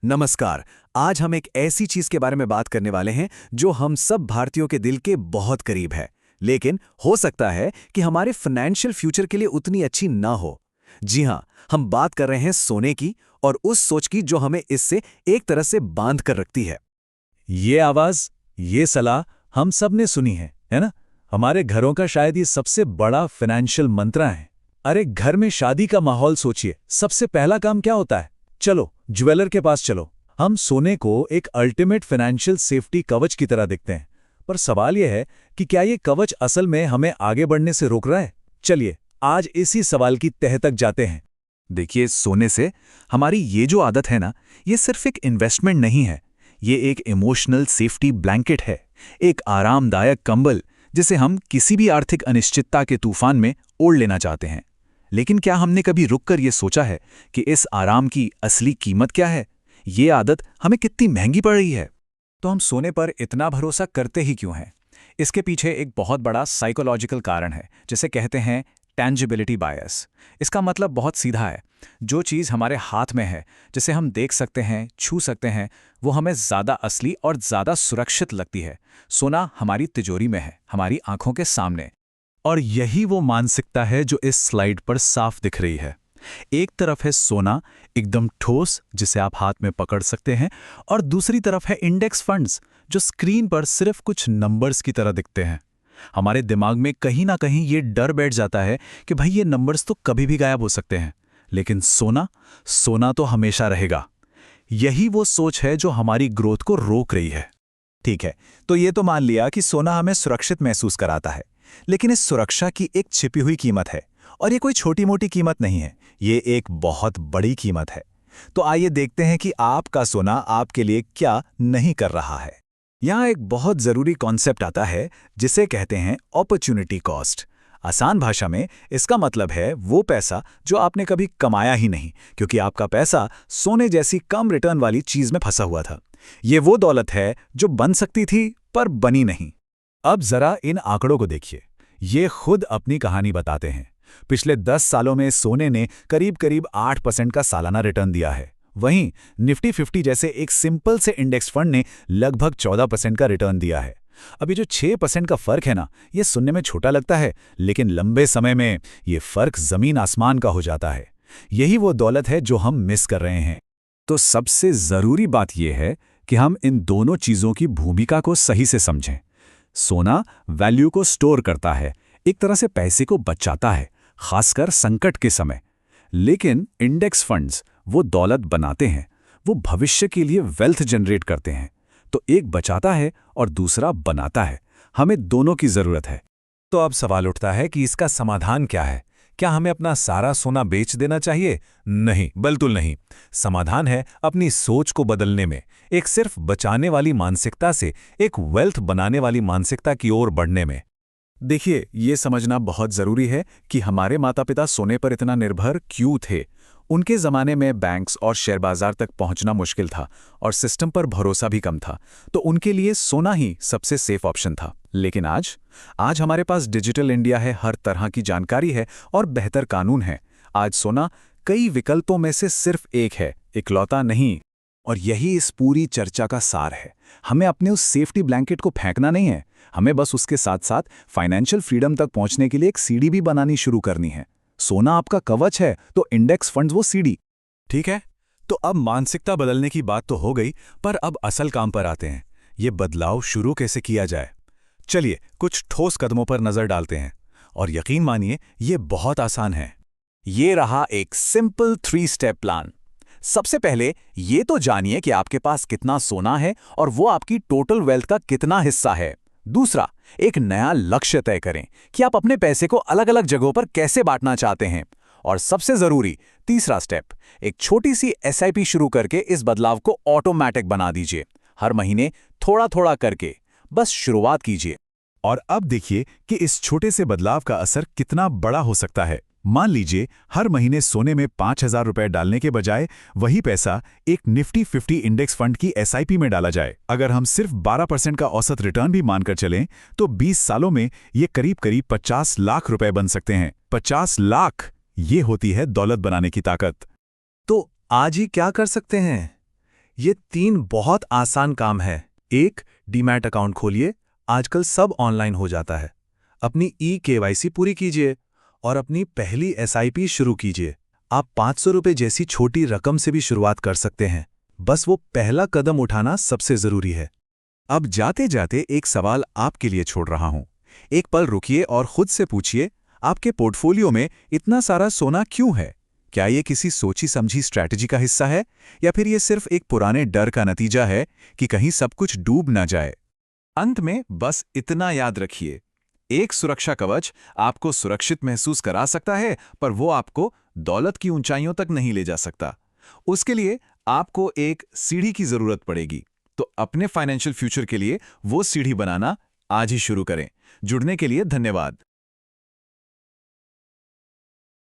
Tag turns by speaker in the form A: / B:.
A: नमस्कार। आज हम एक ऐसी चीज के बारे में बात करने वाले हैं जो हम सब भारतीयों के दिल के बहुत करीब है, लेकिन हो सकता है कि हमारे फाइनेंशियल फ्यूचर के लिए उतनी अच्छी ना हो। जी हां, हम बात कर रहे हैं सोने की और उस सोच की जो हमें इससे एक तरह से बांध कर रखती है।
B: ये आवाज, ये सलाह हम सब ने सुनी है ना? हमारे घरों का शायद ये सबसे बड़ा फाइनेंशियल मंत्र है। अरे घर में शादी का माहौल सोचिए, सबसे पहला काम क्या होता है? चलो ज्वेलर के पास चलो। हम सोने को एक अल्टीमेट फाइनेंशियल सेफ्टी कवच की तरह देखते हैं, पर सवाल यह है कि क्या ये कवच असल में हमें आगे बढ़ने से रोक रहा है? चलिए आज इसी सवाल की तह तक जाते हैं।
A: देखिए, सोने से हमारी ये जो आदत है ना, ये सिर्फ एक इन्वेस्टमेंट नहीं है, ये एक इमोशनल सेफ्टी ब्लैंकेट है, एक आरामदायक कंबल जिसे हम किसी भी आर्थिक अनिश्चितता के तूफान में ओढ़ लेना चाहते हैं। लेकिन क्या हमने कभी रुककर ये सोचा है कि इस आराम की असली कीमत क्या है? ये आदत हमें कितनी महंगी पड़ रही है? तो हम सोने पर इतना भरोसा करते ही क्यों हैं? इसके पीछे एक बहुत बड़ा साइकोलॉजिकल कारण है, जिसे कहते हैं टेंजिबिलिटी बायस। इसका मतलब बहुत सीधा है। जो चीज़ हमारे हाथ में है, जिसे हम देख सकते हैं, छू सकते हैं, वो हमें ज़्यादा असली और ज़्यादा सुरक्षित लगती है। सोना हमारी तिजोरी में है, हमारी आंखों के सामने।
B: और यही वो मानसिकता है जो इस स्लाइड पर साफ दिख रही है। एक तरफ है सोना, एकदम ठोस, जिसे आप हाथ में पकड़ सकते हैं, और दूसरी तरफ है इंडेक्स फंड्स, जो स्क्रीन पर सिर्फ कुछ नंबर्स की तरह दिखते हैं। हमारे दिमाग में कहीं ना कहीं ये डर बैठ जाता है कि भाई ये नंबर्स तो कभी भी गायब हो सकते हैं, लेकिन सोना, सोना तो हमेशा रहेगा। यही वो सोच है जो हमारी ग्रोथ को रोक रही है।
A: ठीक है, तो ये तो मान लिया कि सोना हमें सुरक्षित महसूस कराता है, लेकिन इस सुरक्षा की एक छिपी हुई कीमत है, और ये कोई छोटी मोटी कीमत नहीं है, ये एक बहुत बड़ी कीमत है। तो आइए देखते हैं कि आपका सोना आपके लिए क्या नहीं कर रहा है। यहाँ एक बहुत ज़रूरी कॉन्सेप्ट आता है, जिसे कहते हैं अपॉर्चुनिटी कॉस्ट। आसान भाषा में इसका मतलब है वो पैसा जो आपने कभी कमाया ही नहीं, क्योंकि आपका पैसा सोने जैसी कम रिटर्न वाली चीज़ में फंसा हुआ था। ये वो दौलत है जो बन सकती थी पर बनी नहीं।
B: अब जरा इन आंकड़ों को देखिए, ये खुद अपनी कहानी बताते हैं। पिछले 10 सालों में सोने ने करीब करीब 8% का सालाना रिटर्न दिया है। वहीं निफ्टी 50 जैसे एक सिंपल से इंडेक्स फंड ने लगभग 14% का रिटर्न दिया है। अब ये जो 6% का फर्क है ना, ये सुनने में छोटा लगता है, लेकिन लंबे समय में ये फर्क जमीन आसमान का हो जाता है। यही वो दौलत है जो हम मिस कर रहे हैं।
A: तो सबसे ज़रूरी बात यह है कि हम इन दोनों चीज़ों की भूमिका को सही से समझें। सोना वैल्यू को स्टोर करता है, एक तरह से पैसे को बचाता है, खासकर संकट के समय। लेकिन इंडेक्स फंड्स वो दौलत बनाते हैं, वो भविष्य के लिए वेल्थ जनरेट करते हैं। तो एक बचाता है और दूसरा बनाता है। हमें दोनों की ज़रूरत है।
B: तो अब सवाल उठता है कि इसका समाधान क्या है? क्या हमें अपना सारा सोना बेच देना चाहिए? नहीं, बिल्कुल नहीं। समाधान है अपनी सोच को बदलने में, एक सिर्फ बचाने वाली मानसिकता से एक वेल्थ बनाने वाली मानसिकता की ओर बढ़ने में।
A: देखिए, ये समझना बहुत ज़रूरी है कि हमारे माता पिता सोने पर इतना निर्भर क्यों थे। उनके ज़माने में बैंक्स और शेयर बाजार तक पहुंचना मुश्किल था और सिस्टम पर भरोसा भी कम था, तो उनके लिए सोना ही सबसे सेफ ऑप्शन था। लेकिन आज हमारे पास डिजिटल इंडिया है, हर तरह की जानकारी है और बेहतर कानून है। आज सोना कई विकल्पों में से सिर्फ एक है, इकलौता नहीं। और यही इस पूरी चर्चा का सार है। हमें अपने उस सेफ्टी ब्लैंकेट को फेंकना नहीं है, हमें बस उसके साथ साथ फाइनेंशियल फ्रीडम तक पहुंचने के लिए एक सीढ़ी भी बनानी शुरू करनी है। सोना आपका कवच है, तो इंडेक्स फंड्स वो सीढ़ी।
B: ठीक है, तो अब मानसिकता बदलने की बात तो हो गई, पर अब असल काम पर आते हैं। ये बदलाव शुरू कैसे किया जाए? चलिए कुछ ठोस कदमों पर नजर डालते हैं, और यकीन मानिए ये बहुत आसान है।
A: ये रहा एक सिंपल 3 स्टेप प्लान। सबसे पहले ये तो जानिए कि आपके पास कितना सोना है और वो आपकी टोटल वेल्थ का कितना हिस्सा है। दूसरा, एक नया लक्ष्य तय करें कि आप अपने पैसे को अलग अलग जगहों पर कैसे बांटना चाहते हैं। और सबसे जरूरी तीसरा स्टेप, एक छोटी सी एसआईपी शुरू करके इस बदलाव को ऑटोमैटिक बना दीजिए। हर महीने थोड़ा थोड़ा करके बस शुरुआत कीजिए।
B: और अब देखिए कि इस छोटे से बदलाव का असर कितना बड़ा हो सकता है। मान लीजिए हर महीने सोने में 5,000 रुपए डालने के बजाय वही पैसा एक निफ्टी 50 इंडेक्स फंड की एसआईपी में डाला जाए। अगर हम सिर्फ 12% का औसत रिटर्न भी मानकर चलें, तो 20 सालों में ये करीब करीब 50 लाख रुपए बन सकते हैं। 50 लाख, ये होती है दौलत बनाने की ताकत।
A: तो आज ही क्या कर सकते हैं? ये 3 बहुत आसान काम है। एक, डीमैट अकाउंट खोलिए, आजकल सब ऑनलाइन हो जाता है। अपनी KYC पूरी कीजिए और अपनी पहली SIP शुरू कीजिए। आप 500 रुपये जैसी छोटी रकम से भी शुरुआत कर सकते हैं। बस वो पहला कदम उठाना सबसे जरूरी है। अब जाते जाते एक सवाल आपके लिए छोड़ रहा हूं। एक पल रुकिए और खुद से पूछिए, आपके पोर्टफोलियो में इतना सारा सोना क्यों है? क्या ये किसी सोची समझी स्ट्रैटेजी का हिस्सा है, या फिर ये सिर्फ एक पुराने डर का नतीजा है कि कहीं सब कुछ डूब ना जाए? अंत में बस इतना याद रखिए, एक सुरक्षा कवच आपको सुरक्षित महसूस करा सकता है, पर वो आपको दौलत की ऊंचाइयों तक नहीं ले जा सकता। उसके लिए आपको एक सीढ़ी की जरूरत पड़ेगी। तो अपने फाइनेंशियल फ्यूचर के लिए वो सीढ़ी बनाना आज ही शुरू करें। जुड़ने के लिए धन्यवाद।